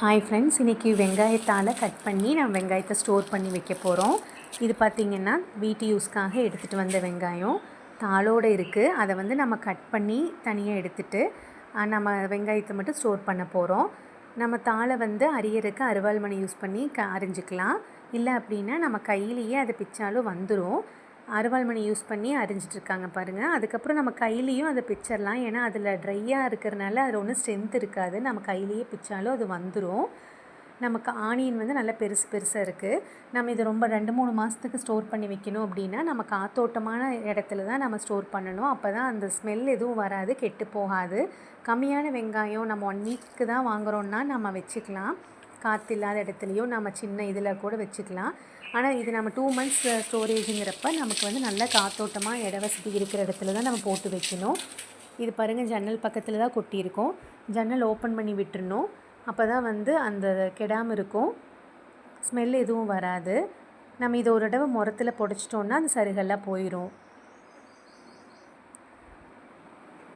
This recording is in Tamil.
ஹாய் ஃப்ரெண்ட்ஸ், இன்றைக்கி வெங்காயத்தால் கட் பண்ணி நம்ம வெங்காயத்தை ஸ்டோர் பண்ணி வைக்க போகிறோம். இது பார்த்திங்கன்னா வீட்டு யூஸ்க்காக எடுத்துகிட்டு வந்த வெங்காயம் தாளோடு இருக்குது. அதை நம்ம கட் பண்ணி தனியாக எடுத்துகிட்டு நம்ம வெங்காயத்தை மட்டும் ஸ்டோர் பண்ண போகிறோம். நம்ம தாளை அரியறதுக்கு அருவாள்மனை யூஸ் பண்ணி அரிஞ்சிக்கலாம். இல்லை அப்படின்னா நம்ம கையிலேயே அதை பிச்சாலும் வந்துடும். அருவாள்மனை யூஸ் பண்ணி அரிஞ்சிட்ருக்காங்க பாருங்கள். அதுக்கப்புறம் நம்ம கையிலையும் அதை பிச்சிடலாம். ஏன்னா அதில் ட்ரையாக இருக்கிறனால அதில் ஒன்றும் ஸ்ட்ரென்த் இருக்காது. நம்ம கையிலேயே பிச்சாலும் அது வந்துடும். நமக்கு ஆனியன் நல்லா பெருசு பெருசாக இருக்குது. நம்ம இதை ரொம்ப 2-3 மாதத்துக்கு ஸ்டோர் பண்ணி வைக்கணும் அப்படின்னா நம்ம காத்தோட்டமான இடத்துல தான் நம்ம ஸ்டோர் பண்ணணும். அப்போ தான் அந்த ஸ்மெல் எதுவும் வராது, கெட்டு போகாது. கம்மியான வெங்காயம் நம்ம 1 வீக்கு தான் வாங்குகிறோன்னா நம்ம வச்சுக்கலாம். காற்று இல்லாத இடத்துலையும் நம்ம சின்ன இதில் கூட வச்சுக்கலாம். ஆனால் இது நம்ம 2 மந்த்ஸ் ஸ்டோரேஜுங்கிறப்ப நமக்கு நல்லா காத்தோட்டமாக இட வசதி இருக்கிற இடத்துல தான் நம்ம போட்டு வைக்கணும். இது பாருங்கள், ஜன்னல் பக்கத்தில் தான் கொட்டியிருக்கோம். ஜன்னல் ஓப்பன் பண்ணி விட்டுறணும். அப்போ தான் அந்த கெடாமல் இருக்கும், ஸ்மெல் எதுவும் வராது. நம்ம இதை ஒரு தடவை முரத்தில் புடைச்சிட்டோன்னா அந்த சருகெல்லாம் போயிடும்.